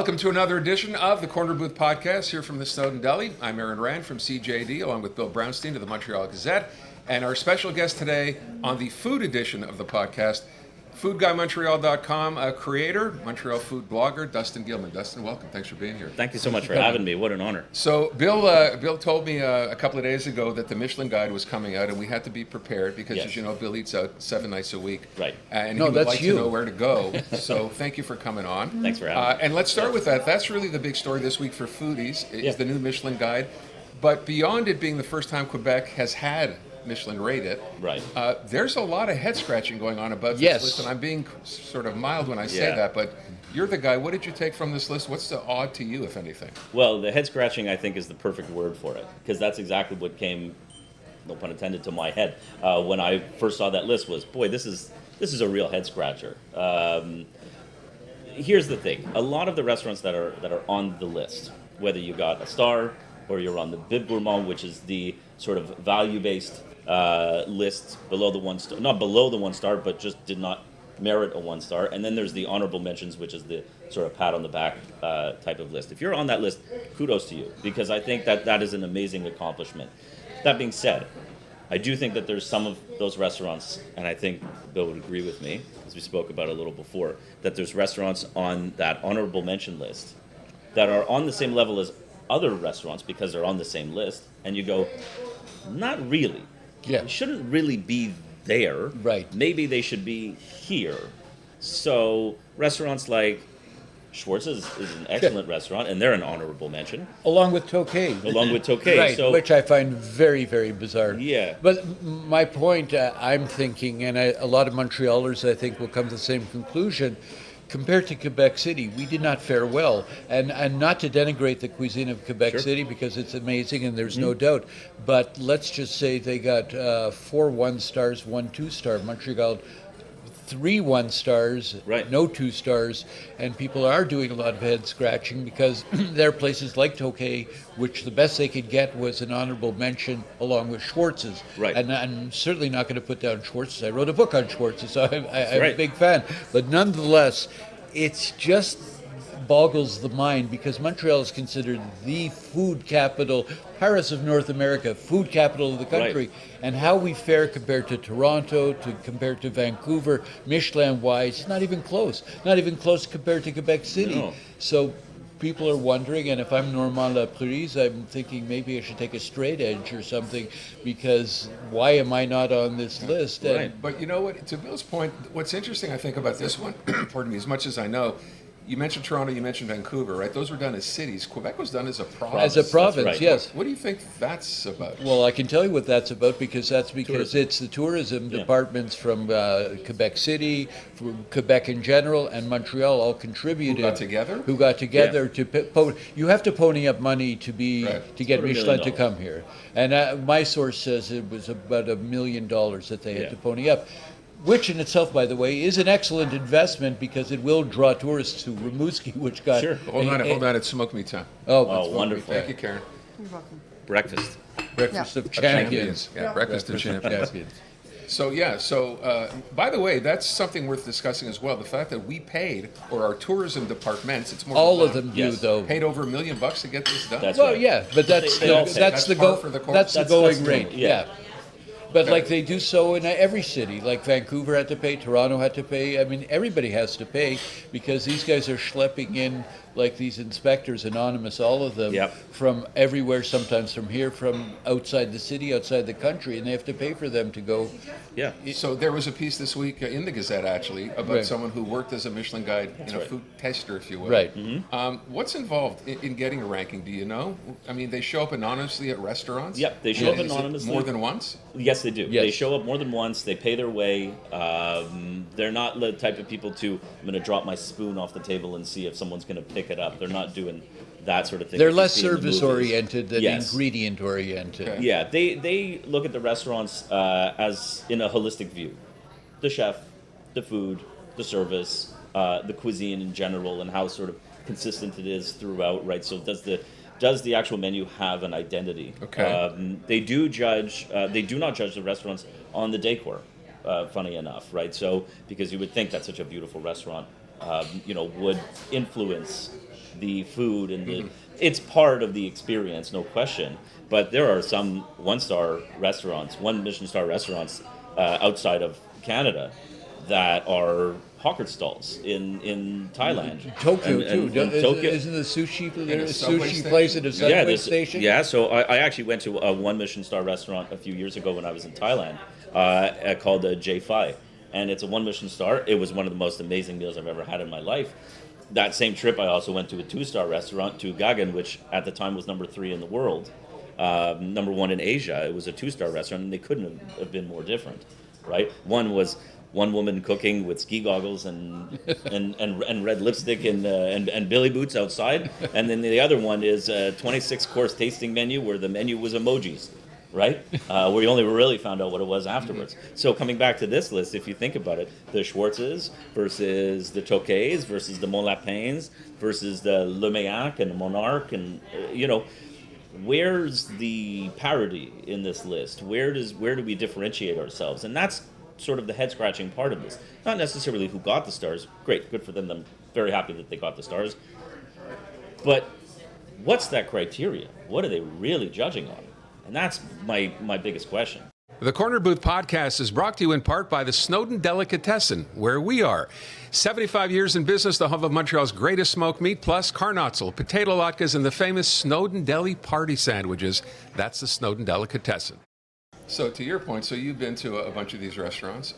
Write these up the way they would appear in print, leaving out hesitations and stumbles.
Welcome to another edition of the Corner Booth Podcast here from the Snowdon Deli. I'm Aaron Rand from CJD, along with Bill Brownstein of the Montreal Gazette. And our special guest today on the food edition of the podcast, FoodGuyMontreal.com creator, Montreal food blogger, Dustin Gilman. Dustin, welcome. Thanks for being here. Thank you so much for having me. What an honor. So Bill told me a couple of days ago that the Michelin Guide was coming out, and we had to be prepared because, as you know, Bill eats out 7 nights a week. Right. And he would like to know where to go. So thank you for coming on. Thanks for having me. And let's start with that. That's really the big story this week for foodies, is the new Michelin Guide. But beyond it being the first time Quebec has had Michelin rate it. Right. There's a lot of head scratching going on about this list, and I'm being sort of mild when I say that, but you're the guy. What did you take from this list? What's the odd to you, if anything? Well, the head scratching, I think, is the perfect word for it, because that's exactly what came, no pun intended, to my head when I first saw that list. Was, boy, this is a real head scratcher. Here's the thing: a lot of the restaurants that are on the list, whether you got a star or you're on the Bib Gourmand, which is the sort of value-based list below the 1 star, not below the 1 star, but just did not merit a 1 star. And then there's the honorable mentions, which is the sort of pat on the back type of list. If you're on that list, kudos to you, because I think that is an amazing accomplishment. That being said, I do think that there's some of those restaurants, and I think Bill would agree with me, as we spoke about a little before, that there's restaurants on that honorable mention list that are on the same level as other restaurants because they're on the same list, and you go, not really. Yeah. It shouldn't really be there. Right. Maybe they should be here. So restaurants like Schwartz's is an excellent restaurant, and they're an honorable mention. Along with Tokay. Right, so, which I find very, very bizarre. Yeah. But my point, I'm thinking, and a lot of Montrealers, I think, will come to the same conclusion. Compared to Quebec City, we did not fare well. And not to denigrate the cuisine of Quebec City, because it's amazing and there's no doubt. But let's just say they got 4 1 stars, 1 2 star. Montreal, 3 1 stars, no 2 stars. And people are doing a lot of head scratching because there are places like Tokay, which the best they could get was an honorable mention along with Schwartz's. Right. And I'm certainly not going to put down Schwartz's. I wrote a book on Schwartz's, so I'm a big fan. But nonetheless, it's just boggles the mind because Montreal is considered the food capital, Paris of North America, food capital of the country. And how we fare compared to Toronto, compared to Vancouver, Michelin-wise, not even close. Not even close compared to Quebec City. No. So people are wondering, and if I'm Normand Laprise, I'm thinking maybe I should take a straight edge or something, because why am I not on this list? Right. But you know what, to Bill's point, what's interesting, I think, about this one, pardon me, as much as I know, you mentioned Toronto, you mentioned Vancouver, right? Those were done as cities. Quebec was done as a province. As a province, yes. What do you think that's about? Well, I can tell you what that's about because it's the tourism departments from Quebec City, from Quebec in general, and Montreal all contributed. Who got together to you have to pony up money to get Michelin to come here. And my source says it was about $1 million that they had to pony up. Which in itself, by the way, is an excellent investment because it will draw tourists to Rimouski, which got... Sure. Hold on, it's smoke meat time. Oh, wonderful. Thank you, Karen. You're welcome. Breakfast of champions. Breakfast of champions. So, by the way, that's something worth discussing as well. The fact that we paid, or our tourism departments, it's more all of them do, though. Paid over $1 million to get this done. That's right. Yeah, but that's the going rate. Yeah. But like they do so in every city, like Vancouver had to pay, Toronto had to pay. I mean, everybody has to pay because these guys are schlepping in like these inspectors, anonymous, all of them, from everywhere, sometimes from here, from outside the city, outside the country, and they have to pay for them to go. Yeah. So there was a piece this week in the Gazette, actually, about someone who worked as a Michelin Guide, food tester, if you will. Right. Mm-hmm. What's involved in getting a ranking? Do you know? I mean, they show up anonymously at restaurants? Yep, they show up anonymously. More than once? Yes, they do. Yes. They show up more than once. They pay their way. They're not the type of people I'm going to drop my spoon off the table and see if someone's going to pick it up. They're not doing that sort of thing. They're less service-oriented than ingredient-oriented. Okay. Yeah, they look at the restaurants as in a holistic view. The chef, the food, the service, the cuisine in general, and how sort of consistent it is throughout, right? So does the actual menu have an identity? Okay. They do not judge the restaurants on the decor, funny enough, right? So, because you would think that such a beautiful restaurant, would influence the food and it's part of the experience, no question. But there are some one Michelin star restaurants outside of Canada that are hawker stalls in Thailand. Tokyo And too. Tokyo. Isn't the subway sushi place at a subway station? Yeah, so I actually went to a one Michelin star restaurant a few years ago when I was in Thailand called J5. And it's a one Michelin star. It was one of the most amazing meals I've ever had in my life. That same trip, I also went to a 2-star restaurant, to Gagan, which at the time was number 3 in the world, number 1 in Asia. It was a 2-star restaurant, and they couldn't have been more different, right? One was one woman cooking with ski goggles and red lipstick and billy boots outside, and then the other one is a 26-course tasting menu where the menu was emojis, right? Where you only really found out what it was afterwards. So coming back to this list, if you think about it, the Schwartzes versus the Tokay's versus the Mont Lapins versus the Le Mayac and the Monarch, and where's the parity in this list? Where do we differentiate ourselves? And that's sort of the head scratching part of this. Not necessarily who got the stars. Great, good for them. I'm very happy that they got the stars. But what's that criteria? What are they really judging on? And that's my biggest question. The Corner Booth podcast is brought to you in part by the Snowdon Delicatessen, where we are. 75 years in business, the home of Montreal's greatest smoked meat, plus carnotzel, potato latkes, and the famous Snowdon Deli party sandwiches. That's the Snowdon Delicatessen. So to your point, so you've been to a bunch of these restaurants.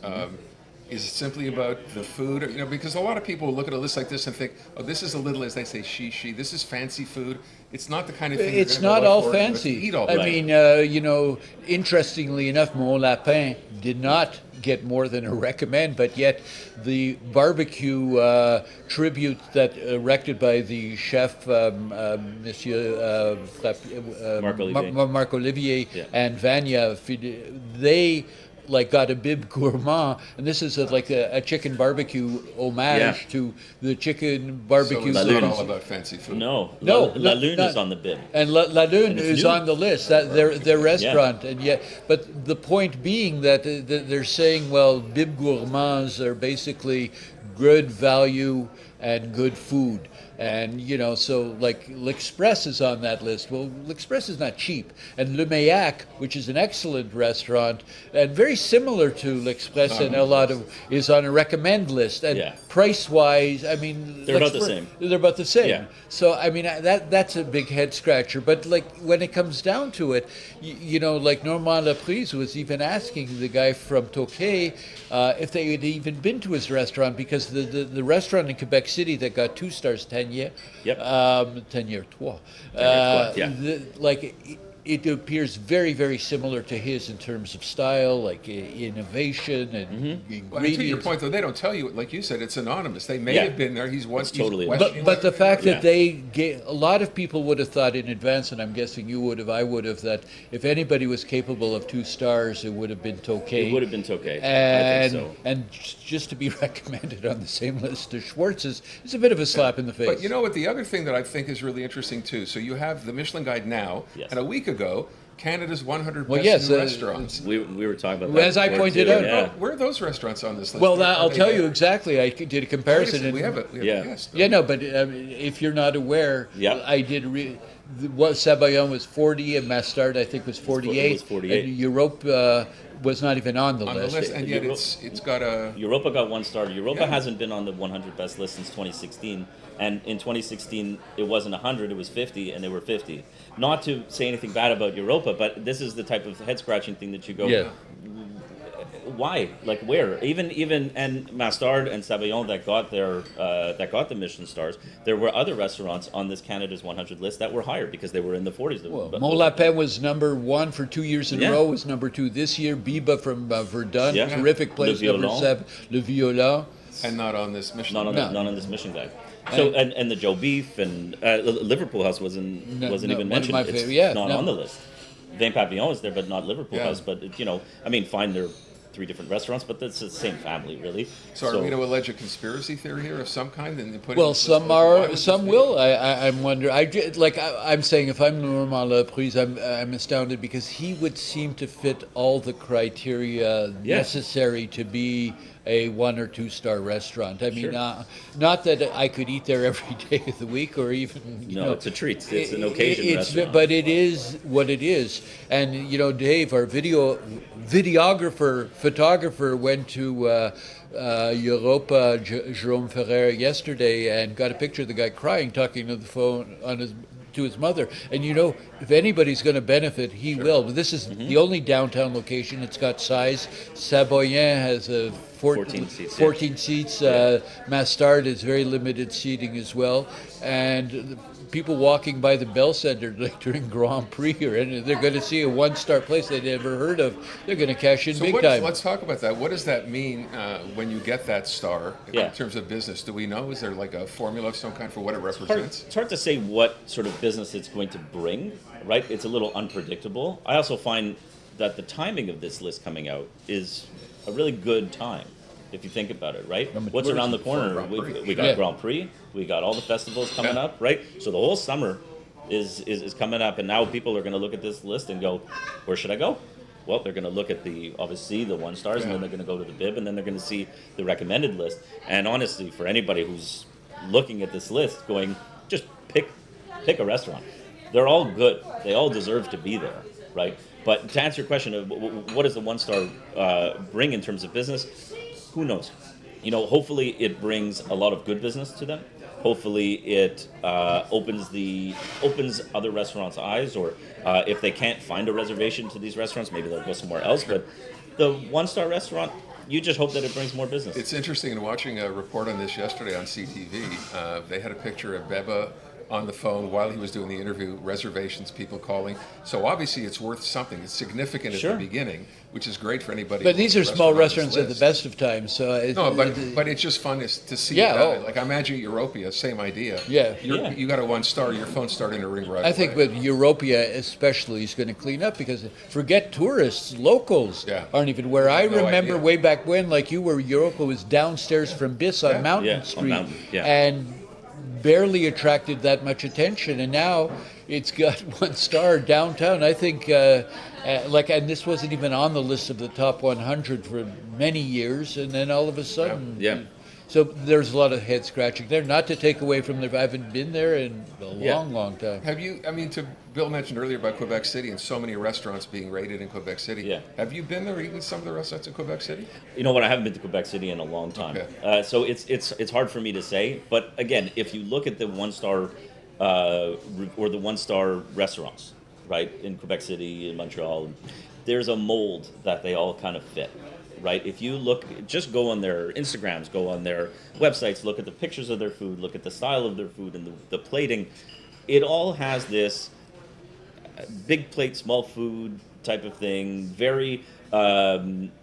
Is it simply about the food? Or, because a lot of people look at a list like this and think, oh, this is a little, as they say, she. This is fancy food. It's not the kind of thing It's you're not go all for, fancy. Eat all I day. mean, interestingly enough, Mont Lapin did not get more than a recommend, but yet the barbecue tribute that erected by the chef, Monsieur Marc Olivier Yeah. and Vanya, they got a bib gourmand, and this is a chicken barbecue homage to the chicken barbecue. So it's La not Lune. all about fancy food. No, No, La Lune not- is on the bib. And La Lune And it's is new. on the list. That their restaurant, and yet, but the point being that they're saying, well, bib gourmands are basically good value and good food. And so L'Express is on that list. Well, L'Express is not cheap, and Le Mayac, which is an excellent restaurant and very similar to L'Express, and a lot of is on a recommend list. And price-wise, I mean, They're about the same. They're about the same. Yeah. So I mean, that's a big head scratcher. But when it comes down to it, Normand Laprise was even asking the guy from Tokay if they had even been to his restaurant, because the restaurant in Quebec City that got 2 stars, 10 year, Yep. 10 year, 3. Yeah. It appears very, very similar to his in terms of style, innovation and ingredients. Well, to your point, though, they don't tell you. Like you said, it's anonymous. They may have been there. He's totally But the fact that Yeah. they get, a lot of people would have thought in advance, and I'm guessing you would have, I would have, that if anybody was capable of 2 stars, it would have been Tokay. It would have been Tokay. And I think so. and just to be recommended on the same list as Schwartz's is a bit of a slap in the face. But you know what? The other thing that I think is really interesting too. So you have the Michelin Guide now, Yes. and a week ago, Canada's 100 Well, best yes, new restaurants. We were talking about that. As I before, pointed too. out, Yeah. Where are those restaurants on this list? Well, Are I'll they tell there? you exactly. I did a comparison. We have a Yeah. guest. Yeah, no, but if you're not aware, Yep. I did. Savaillon was 40, and Mastard I think was 48. It was 48. And Europe was not even on the On list. the list, and yet Europe- it's got a. Europa got 1 star. Europa Yeah. hasn't been on the 100 best list since 2016. And in 2016, it wasn't 100, it was 50, and they were 50. Not to say anything bad about Europa, but this is the type of head-scratching thing that you go, Yeah. why? Like where? Even and Mastard and Savaillon that got the Michelin stars. There were other restaurants on this Canada's 100 list that were higher because they were in the 40s. Well, Mont Lapin was number 1 for 2 years in a Yeah. row. Was number 2 this year. Biba from Verdun, Yeah. terrific place, Le number Violon. 7. Le Violon. And not on this Michelin. Not on this Michelin Guide. So and the Joe Beef and Liverpool House wasn't No, even one of mentioned. my It's favorite- yeah, not no. on the list. Vin Papillon is there, but not Liverpool Yeah. House. But I mean, fine, they're 3 different restaurants, but that's the same family, really. So are we to allege a conspiracy theory here of some kind? And put it Well, in this some list? Why are, would this some be- will. I'm wondering. I'm saying, if I'm Normand Laprise, I'm astounded because he would seem to fit all the criteria necessary to be a 1 or 2 star restaurant. I mean, Sure. not that I could eat there every day of the week or even. No, it's a treat. It's an occasion restaurant. But it is what it is. And Dave, our photographer, went to Europa, Jerome Ferrer, yesterday and got a picture of the guy crying, talking to the phone to his mother. And if anybody's going to benefit, he will. But this is the only downtown location. It's got size. Saboyen has 14 seats. 14 seats. Mastard is very limited seating as well. And people walking by the Bell Center like during Grand Prix, and they're going to see a 1-star place they'd never heard of. They're going to cash in big time. Let's talk about that. What does that mean when you get that star in terms of business? Do we know? Is there like a formula of some kind for what it represents? It's hard to say what sort of business it's going to bring, right? It's a little unpredictable. I also find that the timing of this list coming out is a really good time, if you think about it, right? What's around the corner? We got Grand Prix, we got all the festivals coming up, right? So the whole summer is coming up, and now people are going to look at this list and go, where should I go? Well, they're going to look at obviously the 1 stars, and then they're going to go to the bib, and then they're going to see the recommended list. And honestly, for anybody who's looking at this list, going, just pick a restaurant. They're all good. They all deserve to be there, right? But to answer your question of what does the 1 star bring in terms of business, who knows? Hopefully it brings a lot of good business to them. Hopefully it opens other restaurants' eyes, or if they can't find a reservation to these restaurants, maybe they'll go somewhere else. But the 1 star restaurant, you just hope that it brings more business. It's interesting, in watching a report on this yesterday on CTV, they had a picture of Beba on the phone while he was doing the interview, reservations, people calling. So obviously it's worth something. It's significant at the beginning, which is great for anybody. But these are small restaurants at the best of times. So but it's just fun to see it. Like I imagine Europia, same idea. You got a 1 star, your phone's starting to ring right away. I think with Europia especially is going to clean up, because forget tourists, locals aren't even where I remember way back when, like you were, Europa was downstairs from Biss on Mountain Street. And barely attracted that much attention, and now it's got 1 star downtown. I think, and this wasn't even on the list of the top 100 for many years, and then all of a sudden, So there's a lot of head scratching there. Not to take away from there, I haven't been there in a long time. Have you? Bill mentioned earlier about Quebec City and so many restaurants being rated in Quebec City. Yeah. Have you been there eating some of the restaurants in Quebec City? You know what? I haven't been to Quebec City in a long time, so it's hard for me to say. But again, if you look at the 1 star or the 1 star restaurants, right, in Quebec City, in Montreal, there's a mold that they all kind of fit. Right? If you just go on their Instagrams, go on their websites, look at the pictures of their food, look at the style of their food and the plating. It all has this big plate, small food type of thing, very avant-garde,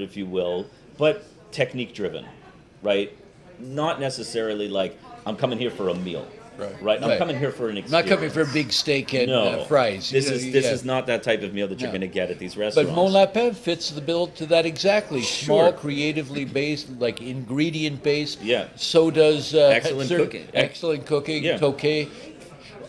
if you will, but technique driven, right? Not necessarily like, I'm coming here for a meal. Right. I'm coming here for an experience. Not coming for a big steak and fries. This is not that type of meal that you're going to get at these restaurants. But Mon Lapin fits the bill to that exactly. Small, creatively based, like ingredient based. Yeah. So does excellent cooking. Excellent cooking. Yeah. Tokay.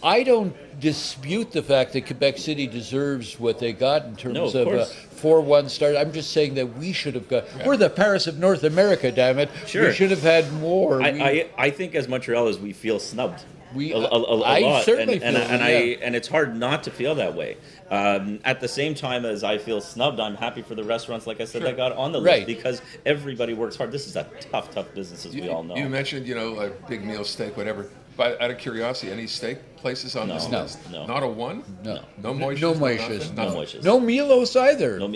I don't dispute the fact that Quebec City deserves what they got in terms of 4 1 stars. I'm just saying that we should have got. We're the Paris of North America, damn it. Sure. We should have had more. I think as Montrealers we feel snubbed. A lot. I certainly feel and it's hard not to feel that way. At the same time as I feel snubbed, I'm happy for the restaurants, like I said, that got on the list, because everybody works hard. This is a tough business, as we all know. You mentioned, a big meal, steak, whatever. But out of curiosity, any steak places on this list? No. Not a one? No. No moishes? No moishes. No moishes. No Milos either, No,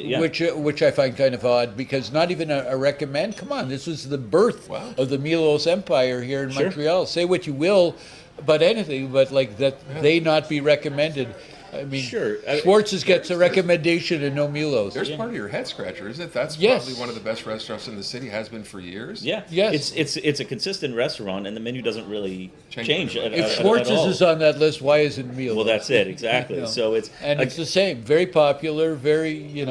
which I find kind of odd, because not even a recommend. Come on, this was the birth of the Milos Empire here in Montreal. Say what you will about anything, but like that they not be recommended. I mean, Schwartz's gets a recommendation and no Milos. There's part of your head scratcher, isn't it? That's probably one of the best restaurants in the city, has been for years. Yeah. Yes. It's a consistent restaurant, and the menu doesn't really change if Schwartz's is on that list, why isn't Milos? Well, that's it, exactly. So it's the same. Very popular, very,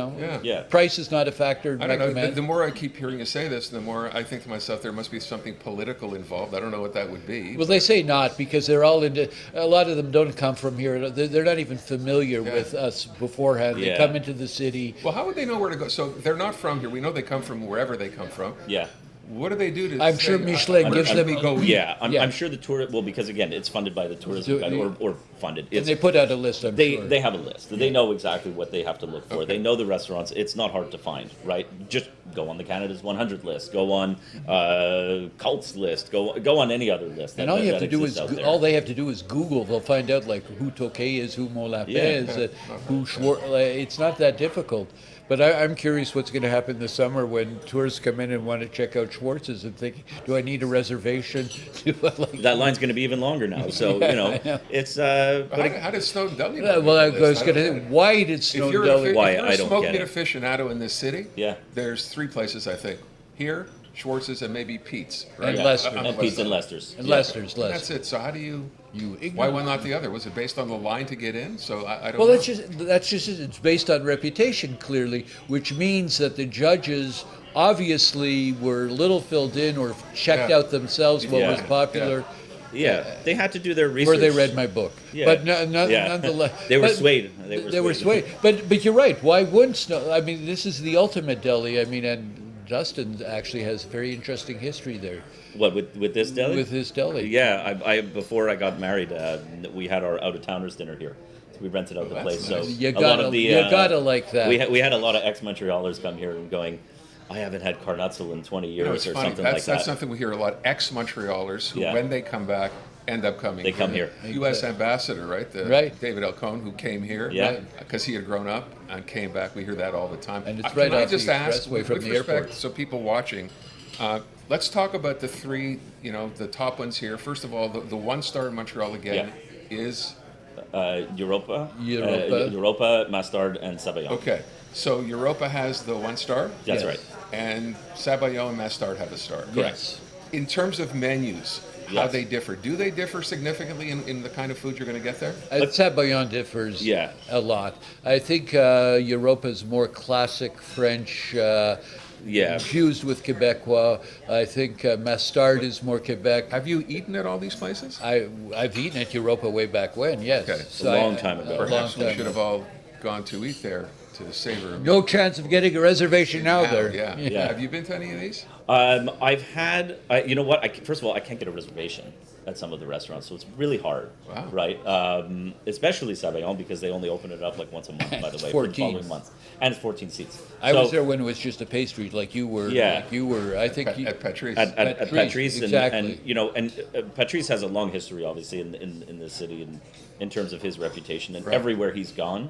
price is not a factor. I don't know. The more I keep hearing you say this, the more I think to myself, there must be something political involved. I don't know what that would be. Well, they say not, because they're all into, a lot of them don't come from here. They're not even familiar with us beforehand. They Yeah. come into the city. Well, how would they know where to go? So they're not from here. We know they come from wherever they come from. Yeah. What do they do to? I'm say, sure Michelin where gives should them- we go? Yeah, Yeah. I'm sure the tour. Well, because again, it's funded by the tourism guide, or funded. And It's, they put out a list, I'm they sure. they have a list. They know exactly what they have to look for. Okay. They know the restaurants. It's not hard to find, right? Just go on the Canada's 100 list. Go on Cult's list. Go on any other list. And all you have to do is exists out there. all they have to do is Google. They'll find out like who Tokay is, who Molapin Yeah. is, who Schwartz. It's not that difficult. But I'm curious what's going to happen this summer when tourists come in and want to check out Schwartz's and think, do I need a reservation? That line's going to be even longer now. So you know, I know. it's. How does Snowdon Deli? Well, I was going to. Why did If Snowdon you're, Deli? Why? if you're I a don't smoke get meat it. aficionado in this city, Yeah. there's 3 places I think. Here, Schwartz's, and maybe Pete's. Right? And Lester's. On the And west Pete's and side. Lester's. And Yeah. Lester's. That's it. So how do you? You Why ignorant. one not the other? Was it based on the line to get in? So I don't Well, know. that's just it. It's based on reputation, clearly, which means that the judges obviously were a little filled in or checked Yeah. out themselves what Yeah. was popular, Yeah, they had to do their research. where they read my book. Yeah. But Yeah. nonetheless, They were but swayed. They were swayed. But you're right. Why wouldn't Snow? I mean, this is the ultimate deli. I mean, and Dustin actually has very interesting history there What with this deli? with his deli. Yeah, I before I got married, we had our out of towners dinner here. So we rented out the that's place. nice. So You a lot gotta, of the you gotta like that. we had a lot of ex-Montrealers come here and going, I haven't had carnatzel in 20 years It's or funny. something That's like that. that's something we hear a lot. Ex-Montrealers who, Yeah. when they come back, end up coming. They come here. U.S. ambassador, right? Right. David Elcone, who came here. Yeah. Because he had grown up and came back. We hear that all the time. And it's Can right I off the just ask, expressway with from the respect, airport. so people watching, let's talk about the 3, the top ones here. First of all, the 1-star in Montreal again is Europa, Europa. Europa, Mastard, and Sabayon. okay. So Europa has the 1-star. That's Yes. right. And Sabayon and Mastard have a star. Yes. In terms of menus, how Yes. they differ. Do they differ significantly in the kind of food you're going to get there? Sabayon differs Yeah. a lot. I think Europa is more classic French, Yeah. infused with Quebecois. I think Mastard is more Quebec. Have you eaten at all these places? I've eaten at Europa way back when, yes. Okay. So A long time ago. a long Perhaps we time should have ago. all gone to eat there to savor a meal. No chance of getting a reservation now there. Yeah. Yeah. Have you been to any of these? I've had, you know what? First of all, I can't get a reservation at some of the restaurants, so it's really hard. Wow. Right? Especially Sabayon because they only open it up like once a month, by the way, for the 14. following months, and it's 14 seats. I So- was there when it was just a pastry, like you were. Yeah. Like you were. I think At Patrice. at Patrice, Patrice, exactly. and you know, and Patrice has a long history, obviously, in the city, and in terms of his reputation, and Right. everywhere he's gone,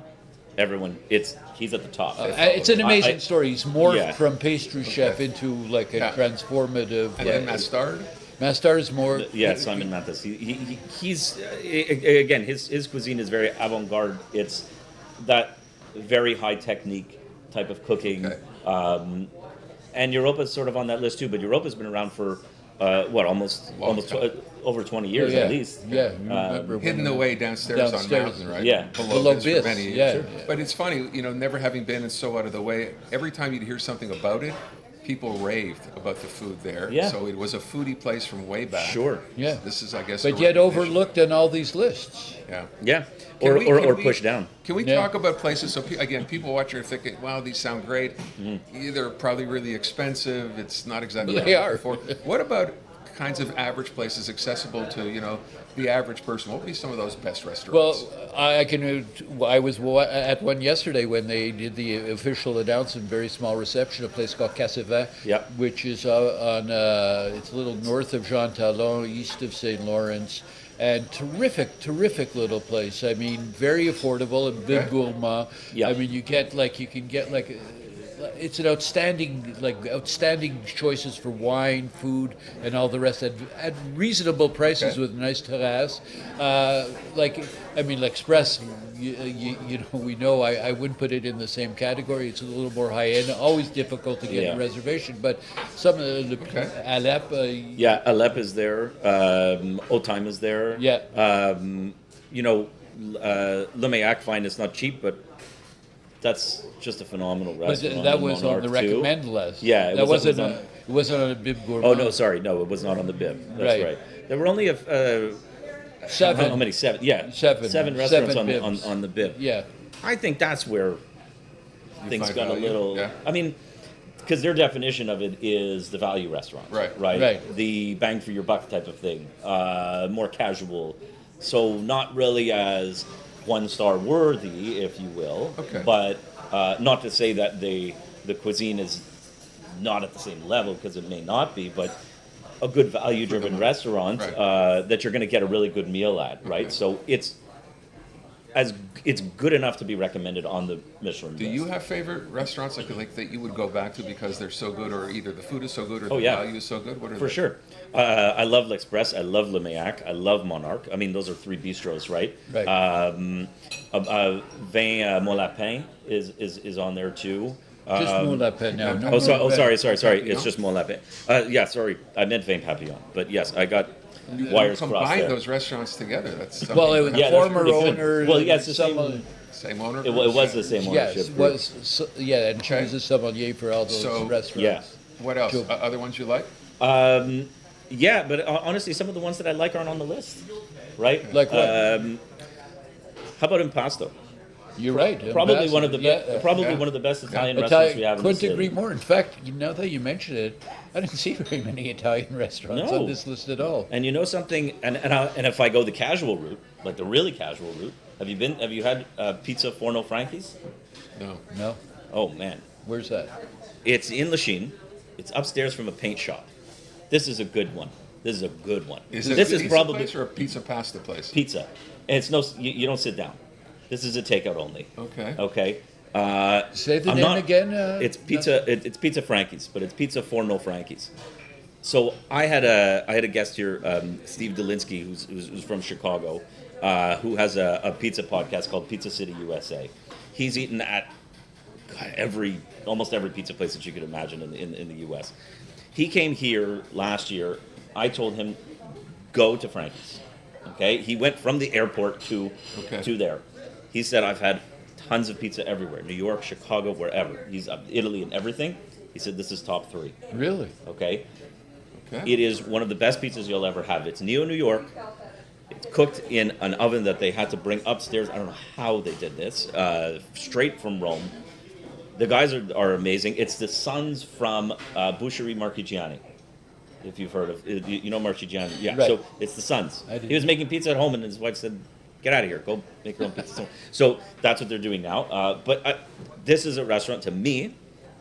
he's at the top. it's an amazing I- story. He's morphed Yeah. from pastry chef Okay. into like a Yeah. transformative. And then Mastard? Mastard is more. Yeah, Simon Mathis. He's again, his cuisine is very avant-garde. It's that very high technique type of cooking, Okay. and Europa's sort of on that list too. But Europa's been around for almost time. over 20 years yeah, at least. Yeah, you remember Hidden when- away downstairs on Downstairs. mountain, right? Yeah. Below this for Bis, many years. yeah. Sure. But it's funny, never having been and so out of the way, every time you'd hear something about it, people raved about the food there. Yeah. So it was a foodie place from way back. Sure. Yeah. This is, I guess, But a yet recognition. overlooked on all these lists. Yeah. Yeah, Can or we- or, can or we- pushed down. Can we Yeah. talk about places? So again, people watching are thinking, "Wow, these sound great." Either probably really expensive. It's not exactly. They are. What about kinds of average places accessible to the average person? What would be some of those best restaurants? Well, I was at one yesterday when they did the official announcement, very small reception, a place called Cassavin, Yep. which is on, it's a little north of Jean Talon, east of St. Lawrence, and terrific little place. I mean, very affordable and big Okay. gourmand. Yeah. I mean, you can get it's an outstanding choices for wine, food, and all the rest at reasonable prices Okay. with a nice terrace. Like Express, we know I wouldn't put it in the same category. It's a little more high end. Always difficult to get Yeah. a reservation, but some of the Okay. Alep. Yeah, Alep is there. Otime is there. Yeah. Le Mayac fine is not cheap, but that's just a phenomenal But restaurant. that in was on the Monarch too. recommend list. Yeah, that wasn't. on- It wasn't on a bib gourmand. Oh no, sorry, no, it was not on the bib. That's Right. right. There were only 7. How many? 7. Yeah, Seven. 7 restaurants Seven on the bib. Yeah. I think that's where things find got value, a little. yeah. I mean, because their definition of it is the value restaurant, Right. The bang for your buck type of thing, more casual, so not really as 1-star worthy, if you will. Okay. But not to say that the cuisine is not at the same level, because it may not be, but a good value-driven restaurant that you're going to get a really good meal at, right? Okay. So it's good enough to be recommended on the Michelin Do list. you have favorite restaurants like that you would go back to because they're so good, or either the food is so good or the value is so good? What are For they? sure. I love L'Express. I love Le Mayac. I love Monarch. I mean, those are 3 bistros, right? Right. Vin Mon Lapin is on there too. Just Mon Lapin now. No, Oh, sorry. Papillon? It's just Mon Lapin. Yeah, sorry. I meant Vin Papillon. But yes, I got You wires crossed combine there. those restaurants together. That's something. Well, it was Yeah, the that's former pretty good. owner. Well, yeah, it's the someone- same owner. It was the same ownership. Yes, group. was and she Okay. was a sommelier for all those So- restaurants. Yeah. What else? Cool. Other ones you like? Yeah, but honestly, some of the ones that I like aren't on the list, right? Like what? How about Impasto? You're right. Probably one of the Yeah. one of the best Italian restaurants we have in the couldn't city. agree more. In fact, now that you mention it, I didn't see very many Italian restaurants No. on this list at all. And you know something? And if I go the casual route, like the really casual route, have you had pizza Forno Franchi's? No. No, Oh man, where's that? it's in Lachine. It's upstairs from a paint shop. This is a good one. This is a good one. Is it This a is pizza probably place or a pizza pasta place? pizza, and it's no. You don't sit down. This is a takeout only. Okay. Okay. Say the I'm name not- again. It's pizza. It's Pizza Frankie's, but it's Pizza Forno Frankie's. So I had a guest here, Steve Delinsky, who's from Chicago, who has a pizza podcast called Pizza City USA. He's eaten at almost every pizza place that you could imagine in the U.S. He came here last year. I told him, go to Frankie's. Okay, he went from the airport to there. He said, I've had tons of pizza everywhere, New York, Chicago, wherever. He's up Italy and everything. He said, this is top 3. Really? Okay. Okay. It is one of the best pizzas you'll ever have. It's New York. It's cooked in an oven that they had to bring upstairs. I don't know how they did this. Straight from Rome. The guys are amazing. It's the sons from Boucherie Marchigiani, if you've heard of. You know Marchigiani? Yeah. Right. So it's the sons. I didn't. He was making pizza at home, and his wife said, "Get out of here. Go make your own pizza." So that's what they're doing now. But this is a restaurant to me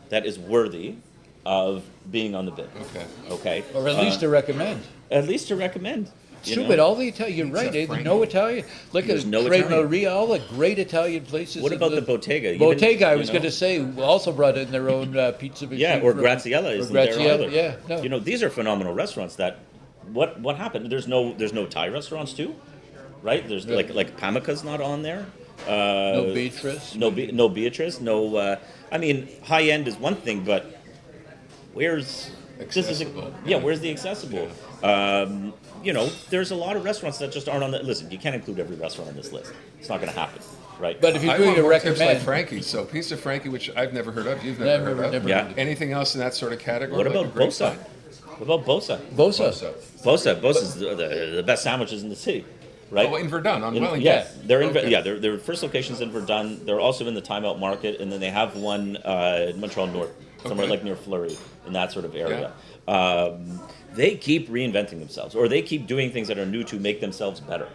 that is worthy of being on the bid. Okay. Okay. Or at least to recommend. At least to recommend. you know? Stupid, all the Italian, you're Pizza right, Frankie. no Italian. Look There's at no Tre Italian. Maria, all the great Italian places. What in about the Bottega? Even, Bottega, I you was know? going to say, also brought in their own pizza machine. Yeah, or from- Graziella or isn't there Graziella, either. yeah, no. You know, these are phenomenal restaurants. That what happened? There's no Thai restaurants too, right? There's Yeah. like Pamaka's not on there. No Beatrice. No Beatrice. No. I mean, high end is one thing, but where's Accessible. where's the accessible? You know, there's a lot of restaurants that just aren't on the listen. You can't include every restaurant on this list. It's not going to happen, right? But if you're I going want to more tips like recommend, Frankie's. So Pizza Frankie, which I've never heard of, you've never heard of. never Yeah. heard of. Anything else in that sort of category? What like about a great Bosa? find? What about Bosa? Bosa. Bosa's the best sandwiches in the city, right? Oh, in Verdun, on Wellington. Yeah, they're in. Okay. Yeah, their first location's in Verdun. They're also in the Timeout Market, and then they have one in Montreal North, somewhere Okay. like near Fleury, in that sort of area. They keep reinventing themselves, or they keep doing things that are new to make themselves better.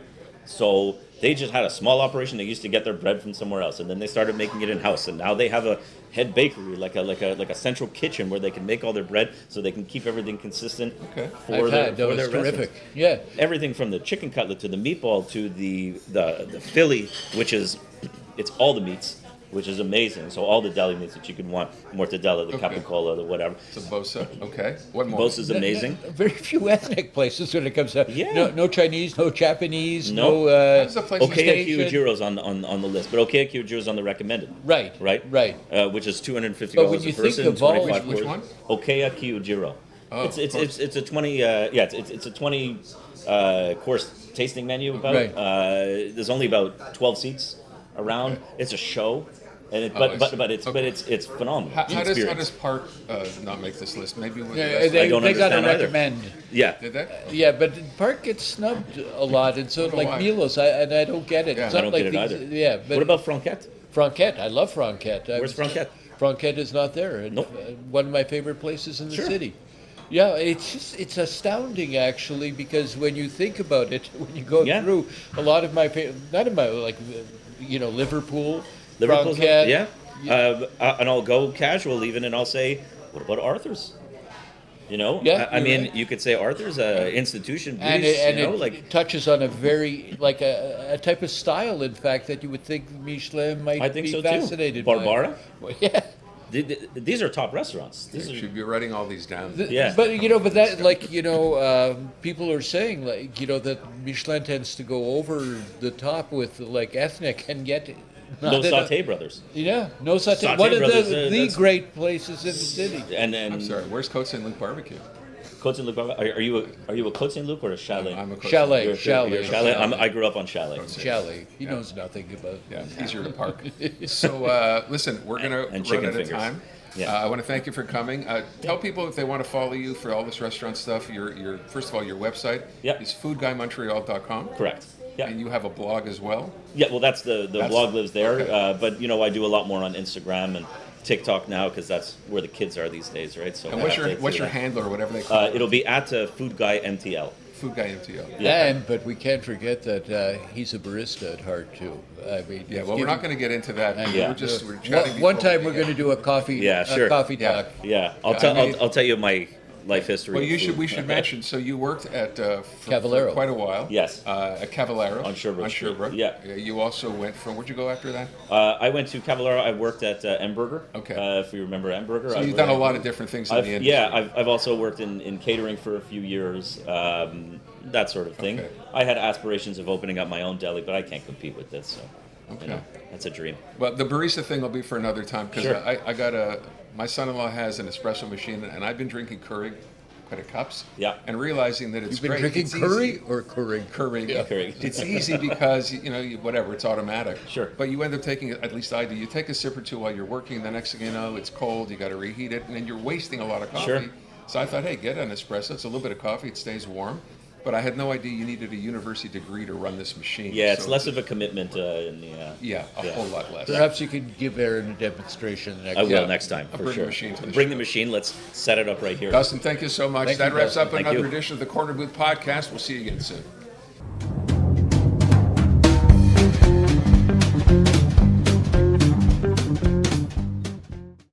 So they just had a small operation. They used to get their bread from somewhere else, and then they started making it in house. And now they have a head bakery, like a central kitchen where they can make all their bread, so they can keep everything consistent Okay. for I've their had, for that their was terrific. restaurants. Yeah. Everything from the chicken cutlet to the meatball to the Philly, which is it's all the meats, which is amazing. So all the deli meats that you could want, mortadella, the Okay. capicola, the whatever. So Bosa. Okay. What more? Both is amazing. Very few ethnic places when it comes to Yeah. no Chinese, no Japanese, No. no. How's the place in Okea Station. Kyujiro's on the list, but Okea Kyujiro's on the recommended. Right. Right. Right. Which is $250 But when a you think person. of all- 25 Which course. one? Okea Kyujiro. Oh, of course. It's a 20 it's a 20 course tasting menu about. Right. There's only about 12 seats around. Okay. It's a show. And it's phenomenal. How The does experience. Park not make this list? Maybe we'll Yeah, I don't they got to understand either. recommend. Yeah. did that? Yeah, but Park gets snubbed a lot, and so know like why. Milos, I don't get it. Yeah. It's I not don't like get it these- either. Yeah, but What about Franquette? Franquette? I love Franquette. Where's Franquette? Franquette is not there. And, Nope. One of my favorite places in the Sure. city. Yeah, it's astounding actually, because when you think about it, when you go Yeah. through a lot of my none of my Liverpool, Liverpool's Franquette, yeah. And I'll go casual even, and I'll say, what about Arthur's? You know, Yeah, I you're mean, right. you could say Arthur's a institution, and Greece, it, you know, it like touches on a very a type of style, in fact, that you would think Michelin might I think be so fascinated too. by. Barbara. Well, yeah. These are top restaurants. You These are, should be writing all these down. Yeah. But people are saying that Michelin tends to go over the top with like ethnic and yet no not enough- Sauté Brothers. Yeah, no Sauté. Sauté One of Brothers, the that's- great places in the city. And I'm sorry. Where's Côte Saint Luc barbecue? Côte Saint Luc. Are you a Côte Saint Luc or a Chalet? I'm a Côte Chalet, You're Chalet, a Chalet. I grew up on Chalet. Chalet. He knows nothing about. Yeah, easier to park. So, listen, we're going to And run chicken out of fingers. time. Yeah. I want to thank you for coming. Tell people if they want to follow you for all this restaurant stuff. Your first of all, your website Yeah. is foodguymontreal.com. Correct. Yeah. And you have a blog as well. Yeah, well, that's the blog lives there, okay. but I do a lot more on Instagram and TikTok now because that's where the kids are these days, right? So And I what's have your to what's do your that. handle or whatever they call it? It'll be at Food Guy MTL. Food Guy MTL. Yeah. But we can't forget that he's a barista at heart too. I mean, Yeah, well, we're not going to get into that. Yeah. We're chatting One before time we we're begin. going to do a coffee, Yeah, sure. coffee Yeah. talk. Yeah, I mean- I'll tell you my life history. Well, of you should. food. We should mention. So you worked at for Cavallero. quite a while. Yes. At Cavallero On Sherbrooke Street. Sherbrooke. Yeah. You also went from. Where'd you go after that? I went to Cavallero. I worked at M Burger. Okay. If you remember M Burger. So you've done a lot of different things in the industry. Yeah, I've also worked in catering for a few years, that sort of thing. Okay. I had aspirations of opening up my own deli, but I can't compete with this. So, Okay. that's a dream. Well, the barista thing will be for another time because Sure. I got my son-in-law has an espresso machine, and I've been drinking Keurig, quite a cups. Yeah. And realizing that it's You've been great. drinking It's curry easy. or Keurig? Keurig. Yeah, Keurig. It's easy because whatever, it's automatic. Sure. But you end up taking, at least I do. You take a sip or two while you're working. The next thing you know, it's cold. You got to reheat it, and then you're wasting a lot of coffee. Sure. So I thought, hey, get an espresso. It's a little bit of coffee. It stays warm. But I had no idea you needed a university degree to run this machine. Yeah, it's So- less of a commitment in the. Yeah, a Yeah. whole lot less. Perhaps you could give Aaron a demonstration next I will Yeah. next time I'll for bring the sure. machine to the Bring show. the machine. Let's set it up right here. Dustin, thank you so much. Thank that you, wraps Dustin. up Thank another you. edition of the Corner Booth Podcast. We'll see you again soon.